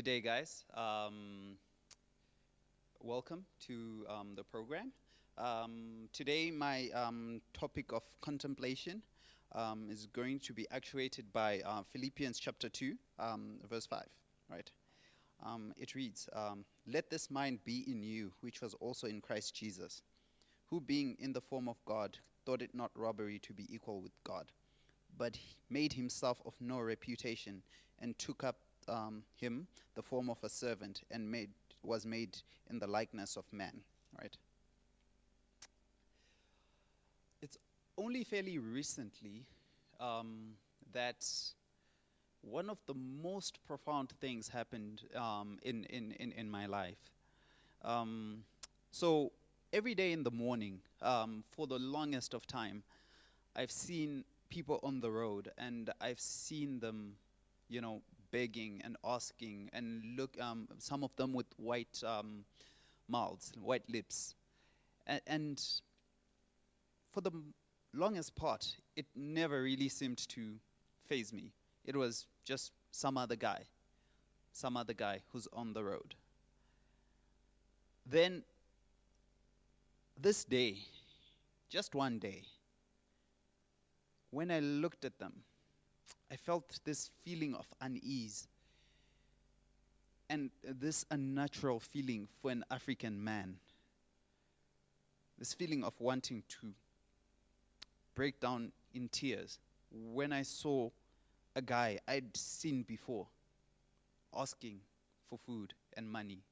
Good day, guys. Welcome to the program. Today, my topic of contemplation is going to be actuated by Philippians chapter 2, verse 5. Right? It reads, "Let this mind be in you, which was also in Christ Jesus, who being in the form of God, thought it not robbery to be equal with God, but he made himself of no reputation, and took up him the form of a servant, and was made in the likeness of man." Right? It's only fairly recently that one of the most profound things happened in my life. So every day in the morning, for the longest of time, I've seen people on the road, and I've seen them, begging and asking, and look, some of them with white mouths, white lips, and for the longest part, it never really seemed to faze me. It was just some other guy who's on the road. Then this day, just one day, when I looked at them, I felt this feeling of unease, and this unnatural feeling for an African man. This feeling of wanting to break down in tears when I saw a guy I'd seen before asking for food and money.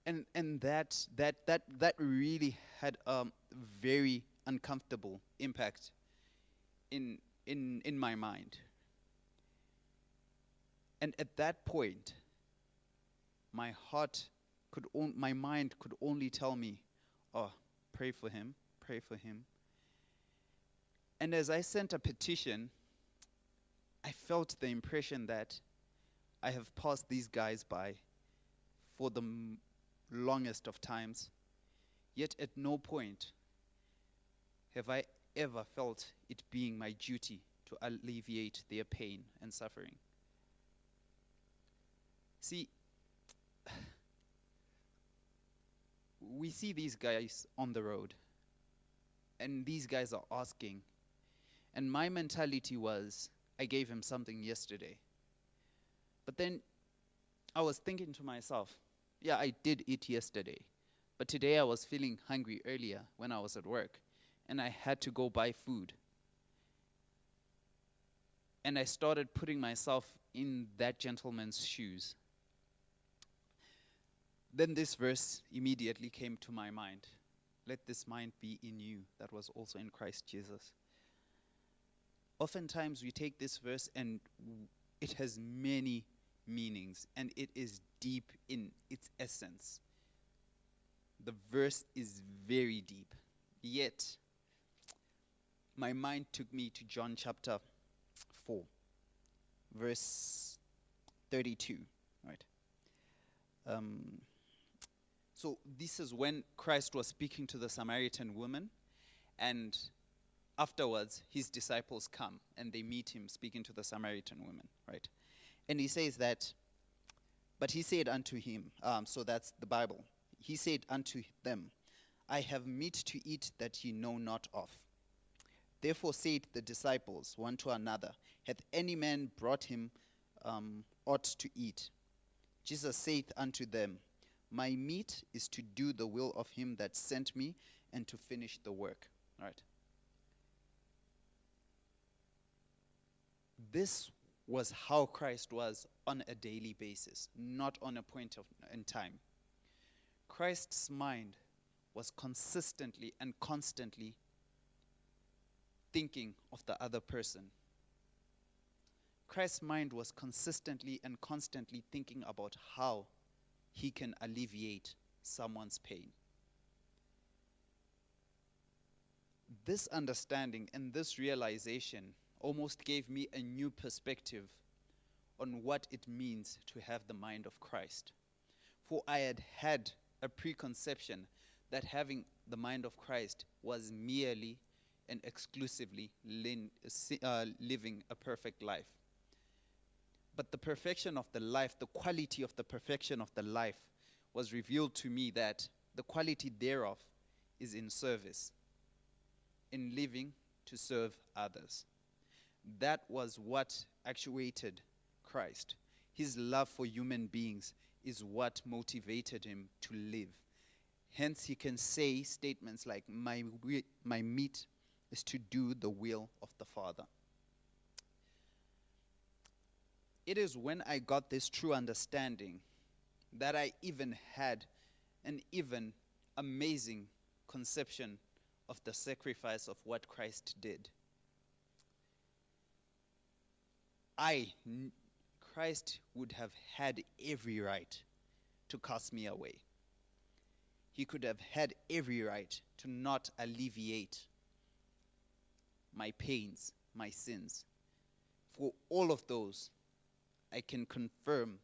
And that really had a very uncomfortable impact in my mind. And at that point, my mind could only tell me, "Oh, pray for him, pray for him." And as I sent a petition, I felt the impression that I have passed these guys by for the longest of times, yet at no point have I ever felt it being my duty to alleviate their pain and suffering. See, we see these guys on the road, and these guys are asking, and my mentality was, I gave him something yesterday. But then I was thinking to myself, yeah, I did eat yesterday, but today I was feeling hungry earlier when I was at work, and I had to go buy food. And I started putting myself in that gentleman's shoes. Then this verse immediately came to my mind. "Let this mind be in you that was also in Christ Jesus." Oftentimes we take this verse and it has many meanings, and it is deep in its essence. The verse is very deep. Yet, my mind took me to John chapter 4, verse 32, right? So this is when Christ was speaking to the Samaritan woman, and afterwards his disciples come and they meet him speaking to the Samaritan woman, right? And he says that, but he said unto him, so that's the Bible. He said unto them, "I have meat to eat that ye know not of." Therefore said the disciples one to another, "Hath any man brought him aught to eat?" Jesus saith unto them, "My meat is to do the will of him that sent me, and to finish the work." All right. This was how Christ was on a daily basis, not on a point in time. Christ's mind was consistently and constantly thinking of the other person. Christ's mind was consistently and constantly thinking about how he can alleviate someone's pain. This understanding and this realization almost gave me a new perspective on what it means to have the mind of Christ. For I had had a preconception that having the mind of Christ was merely and exclusively living a perfect life. But the perfection of the life, the quality of the perfection of the life was revealed to me that the quality thereof is in service, in living to serve others. That was what actuated Christ. His love for human beings is what motivated him to live. Hence, he can say statements like, my meat is to do the will of the Father. It is when I got this true understanding that I even had an even amazing conception of the sacrifice of what Christ did. Christ would have had every right to cast me away. He could have had every right to not alleviate my pains, my sins. For all of those, I can confirm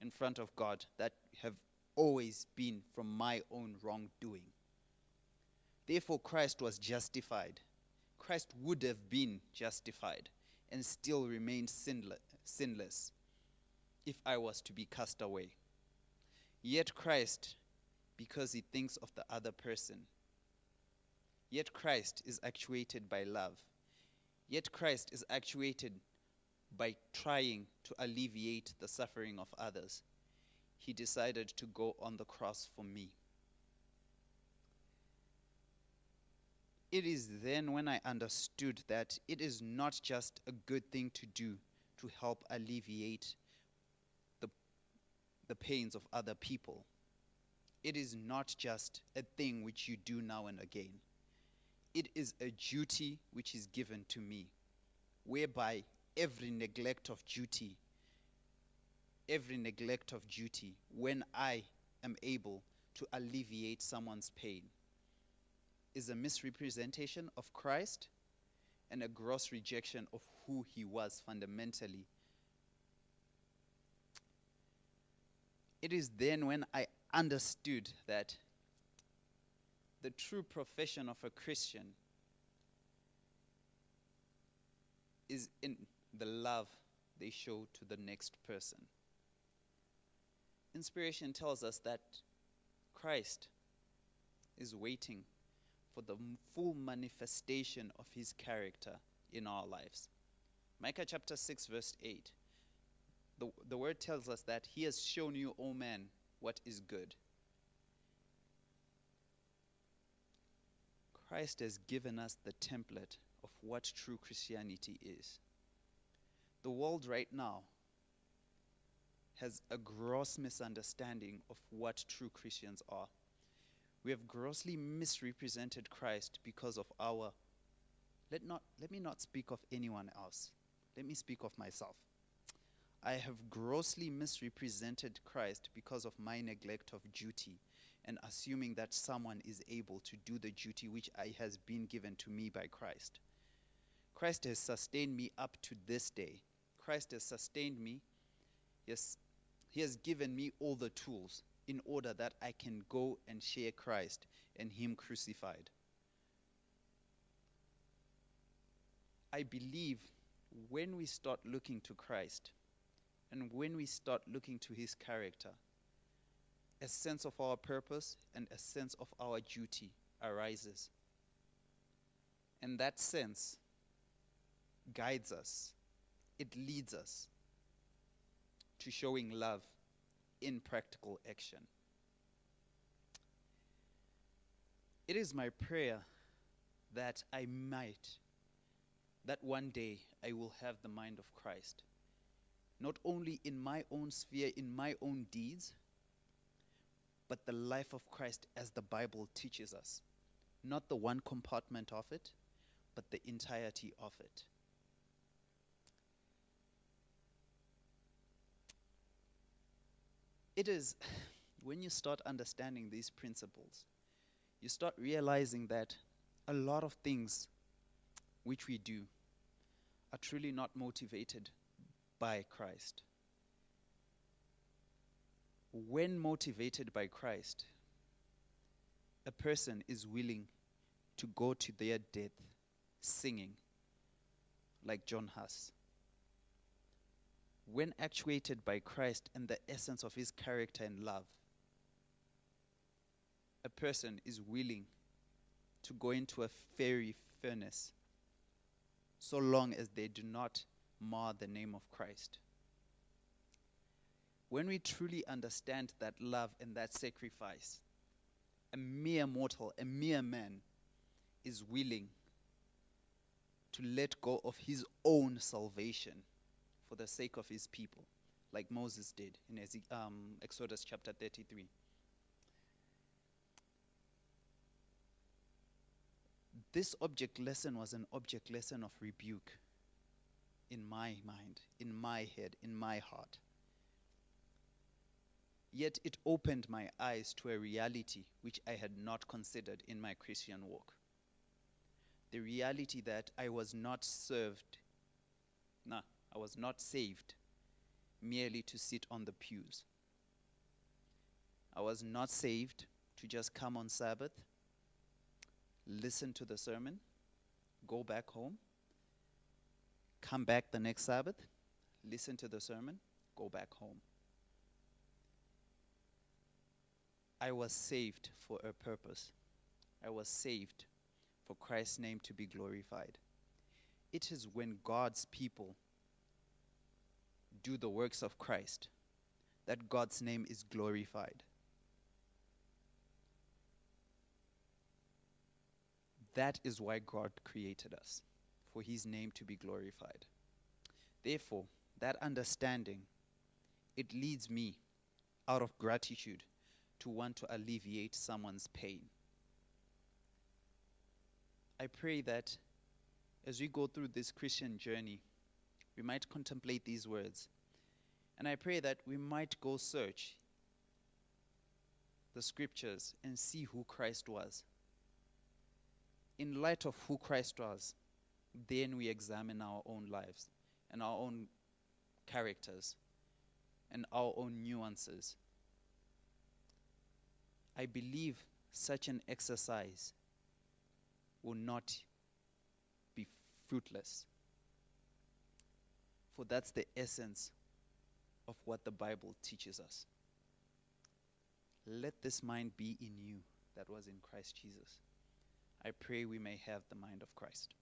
in front of God that have always been from my own wrongdoing. Therefore, Christ was justified. Christ would have been justified and still remained sinless if I was to be cast away. Yet Christ, because he thinks of the other person, yet Christ is actuated by love. Yet Christ is actuated by trying to alleviate the suffering of others. He decided to go on the cross for me. It is then when I understood that it is not just a good thing to do to help alleviate the pains of other people. It is not just a thing which you do now and again. It is a duty which is given to me, whereby every neglect of duty, when I am able to alleviate someone's pain, is a misrepresentation of Christ and a gross rejection of who he was fundamentally. It is then when I understood that the true profession of a Christian is in the love they show to the next person. Inspiration tells us that Christ is waiting for the full manifestation of his character in our lives. Micah chapter 6 verse 8. The word tells us that he has shown you, O man, what is good. Christ has given us the template of what true Christianity is. The world right now has a gross misunderstanding of what true Christians are. We have grossly misrepresented Christ because of our... Let me not speak of anyone else. Let me speak of myself. I have grossly misrepresented Christ because of my neglect of duty and assuming that someone is able to do the duty which has been given to me by Christ. Christ has sustained me up to this day. Christ has sustained me. Yes, he has given me all the tools in order that I can go and share Christ and him crucified. I believe when we start looking to Christ and when we start looking to his character, a sense of our purpose and a sense of our duty arises. And that sense guides us. It leads us to showing love in practical action. It is my prayer that that one day I will have the mind of Christ, not only in my own sphere, in my own deeds, but the life of Christ as the Bible teaches us. Not the one compartment of it, but the entirety of it. It is when you start understanding these principles, you start realizing that a lot of things which we do are truly not motivated by Christ. When motivated by Christ, a person is willing to go to their death singing like John Huss. when actuated by Christ and the essence of his character and love, a person is willing to go into a fiery furnace so long as they do not mar the name of Christ. When we truly understand that love and that sacrifice, a mere mortal, a mere man is willing to let go of his own salvation for the sake of his people, like Moses did in Exodus chapter 33. This object lesson was an object lesson of rebuke in my mind, in my head, in my heart. Yet it opened my eyes to a reality which I had not considered in my Christian walk. The reality that I was not saved merely to sit on the pews. I was not saved to just come on Sabbath, listen to the sermon, go back home, come back the next Sabbath, listen to the sermon, go back home. I was saved for a purpose. I was saved for Christ's name to be glorified. It is when God's people do the works of Christ that God's name is glorified. That is why God created us, for his name to be glorified. Therefore, that understanding, it leads me, out of gratitude, to want to alleviate someone's pain. I pray that as we go through this Christian journey, we might contemplate these words. And I pray that we might go search the scriptures and see who Christ was. In light of who Christ was, then we examine our own lives and our own characters and our own nuances. I believe such an exercise will not be fruitless. For that's the essence of what the Bible teaches us. Let this mind be in you that was in Christ Jesus. I pray we may have the mind of Christ.